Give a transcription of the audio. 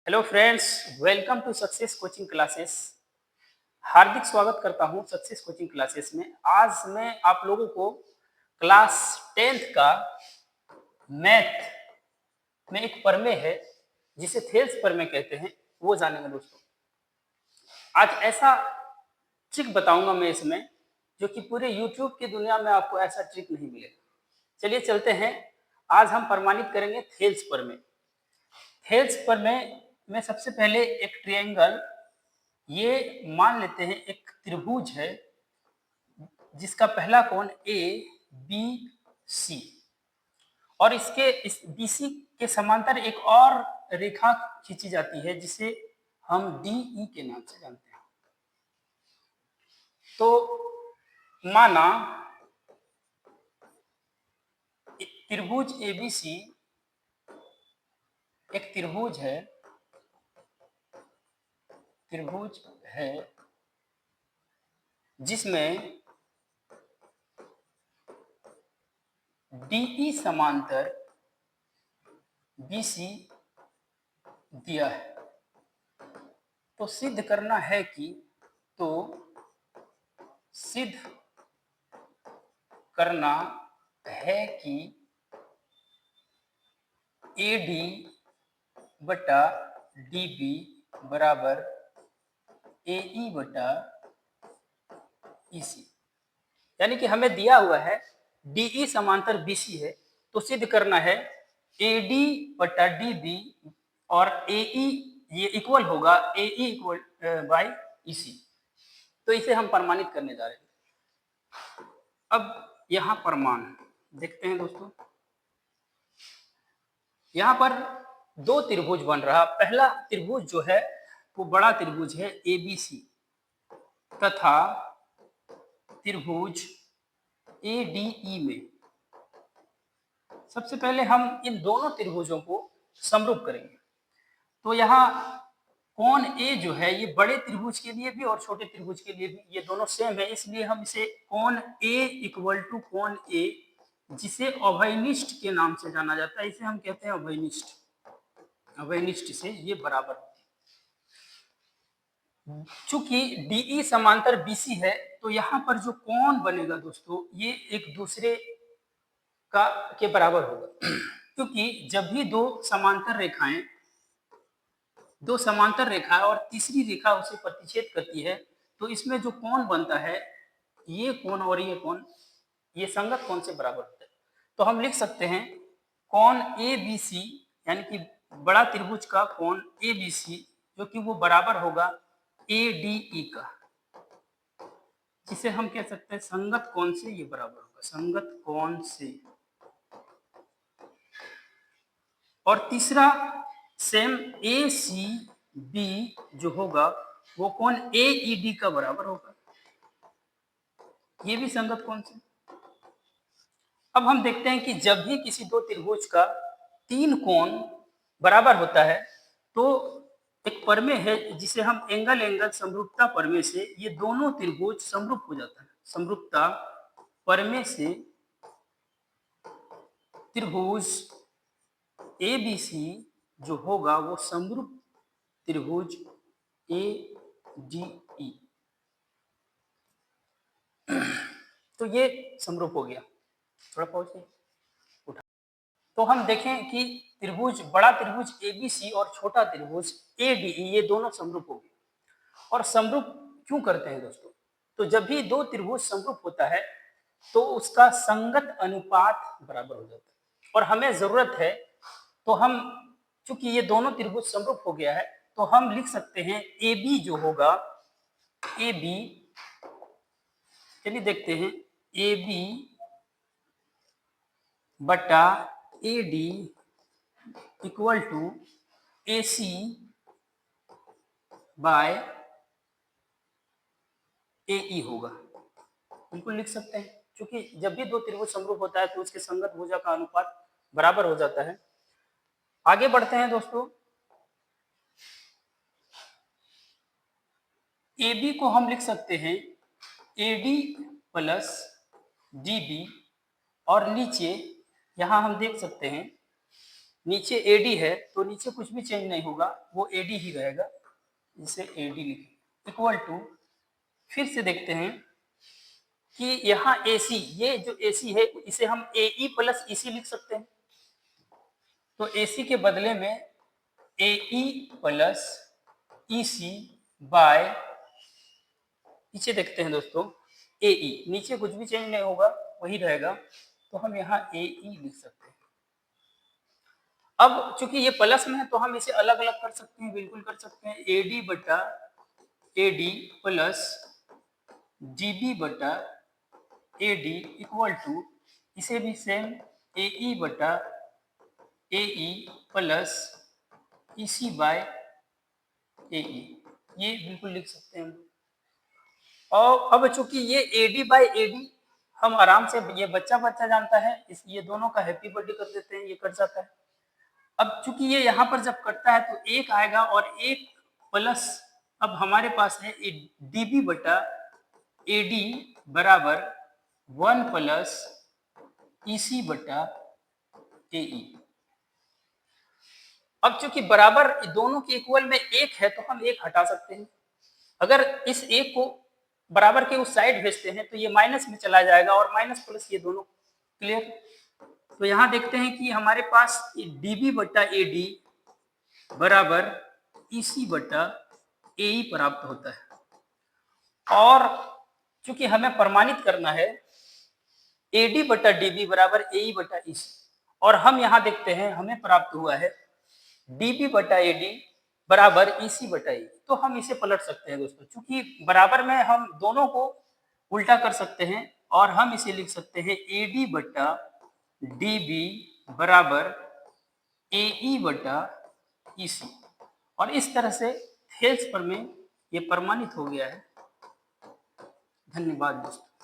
Hello friends, welcome to success coaching classes. हार्दिक स्वागत करता हूं सक्सेस कोचिंग क्लासेस में। आज मैं आप लोगों को क्लास 10th का मैथ में एक प्रमेय है जिसे थेल्स प्रमेय कहते हैं, वो जानेंगे दोस्तों। आज ऐसा ट्रिक बताऊंगा मैं इसमें जो कि पूरे यूट्यूब की दुनिया में आपको ऐसा ट्रिक नहीं मिलेगा। चलिए चलते हैं। आज हम प्रमाणित करेंगे थेल्स प्रमेय। थेल्स प्रमेय में सबसे पहले एक ट्रायंगल, ये मान लेते हैं एक त्रिभुज है जिसका पहला कोण ए बी सी, और इस बीसी के समांतर एक और रेखा खींची जाती है जिसे हम डी ई के नाम से जानते हैं। तो माना त्रिभुज एबीसी एक त्रिभुज है जिसमें डीई समांतर बीसी दिया है। तो सिद्ध करना है कि एडी बटा डीबी बराबर एई बटा ईसी। यानी कि हमें दिया हुआ है डीई समांतर बीसी है, तो सिद्ध करना है एडी बटा डीबी और एई ये इक्वल होगा एई इक्वल बाई ईसी। तो इसे हम प्रमाणित करने जा रहे हैं। अब यहाँ प्रमाण देखते हैं दोस्तों। यहाँ पर दो त्रिभुज बन रहा। पहला त्रिभुज जो है वो बड़ा त्रिभुज है एबीसी तथा त्रिभुज एडीई में। सबसे पहले हम इन दोनों त्रिभुजों को समरूप करेंगे। तो यहाँ कोण ए जो है ये बड़े त्रिभुज के लिए भी और छोटे त्रिभुज के लिए भी ये दोनों सेम है, इसलिए हम इसे कोण ए इक्वल टू कोण ए, जिसे अभयनिष्ठ के नाम से जाना जाता है, इसे हम कहते हैं अभयनिष्ठ। अभयनिष्ठ से ये बराबर होती है। चूंकि डीई समांतर बीसी है तो यहाँ पर जो कोण बनेगा दोस्तों ये एक दूसरे का के बराबर होगा। क्योंकि जब भी दो समांतर रेखा और तीसरी रेखा उसे प्रतिच्छेद करती है तो इसमें जो कोण बनता है ये कोण और ये कोण ये संगत कोण से बराबर होता है। तो हम लिख सकते हैं कोण ए बी सी यानी कि बड़ा त्रिभुज का कोण ए बी सी जो कि वो बराबर होगा ए डी ई का, जिसे हम कह सकते हैं संगत कोण से ये बराबर होगा, संगत कोण से। और तीसरा सेम ए सी बी जो होगा वो कोण ए ई डी का बराबर होगा, ये भी संगत कोण से। अब हम देखते हैं कि जब भी किसी दो त्रिभुज का तीन कोण बराबर होता है तो एक प्रमेय है जिसे हम एंगल समरूपता प्रमेय से ये दोनों त्रिभुज समरूप हो जाता है। समरूपता प्रमेय से त्रिभुज ए बी सी जो होगा वो समरूप त्रिभुज ए डी ई। तो ये समरूप हो गया। थोड़ा पहुंचे उठा। तो हम देखें कि बड़ा त्रिभुज एबीसी और छोटा त्रिभुज एडीई ये दोनों समरूप हो गए। और समरूप क्यों करते हैं दोस्तों? तो जब भी दो त्रिभुज समरूप होता है तो उसका संगत अनुपात बराबर हो जाता है। और हमें जरूरत है, तो हम चूंकि ये दोनों त्रिभुज समरूप हो गया है तो हम लिख सकते हैं ए बी जो होगा ए बी, चलिए देखते हैं, ए बी बटा A D equal to A C by A E होगा। बिल्कुल लिख सकते हैं, क्योंकि जब भी दो त्रिभुज समरूप होता है तो उसके संगत भुजा का अनुपात बराबर हो जाता है। आगे बढ़ते हैं दोस्तों। ए बी को हम लिख सकते हैं A D plus D B, और नीचे यहां हम देख सकते हैं नीचे AD है तो नीचे कुछ भी चेंज नहीं होगा, वो AD ही रहेगा, जिसे AD लिखें इक्वल टू, फिर से देखते हैं कि यहाँ AC, ये जो AC है इसे हम AE प्लस EC लिख सकते हैं, तो AC के बदले में AE प्लस EC बाय, नीचे देखते हैं दोस्तों AE, नीचे कुछ भी चेंज नहीं होगा, वही रहेगा, तो हम यहाँ AE लिख सकते हैं। अब चूंकि ये प्लस में है तो हम इसे अलग अलग कर सकते हैं, बिल्कुल कर सकते हैं, AD बटा AD प्लस DB बटा AD इक्वल टू, इसे भी सेम AE बटा AE plus EC by AE, ये बिल्कुल लिख सकते हैं हम। और अब चूंकि ये AD बाय AD हम आराम से, ये बच्चा जानता है, इस ये दोनों का हैप्पी बर्थडे कर देते हैं, ये कट जाता है। अब चूंकि ये यहाँ पर जब कटता है तो एक आएगा और एक प्लस, अब हमारे पास है DB बटा AD बराबर 1 प्लस EC बटा AE। अब चूंकि बराबर दोनों के इक्वल में एक है तो हम एक हटा सकते हैं, अगर इस एक को बराबर के उस साइड भेजते हैं तो ये माइनस में चला जाएगा और माइनस प्लस ये दोनों, क्लियर। तो यहाँ देखते हैं कि हमारे पास DB बटा AD बराबर EC बटा AE प्राप्त होता है, और चूंकि हमें प्रमाणित करना है AD बटा DB बराबर AE बटा EC, और हम यहाँ देखते हैं हमें प्राप्त हुआ है DB बटा AD बराबर EC बटा AE, तो हम इसे पलट सकते हैं दोस्तों, चूंकि बराबर में हम दोनों को उल्टा कर सकते हैं और हम इसे लिख सकते हैं AD बटा DB बराबर AE बटा EC, और इस तरह से थेल्स पर में ये प्रमाणित हो गया है। धन्यवाद दोस्तों।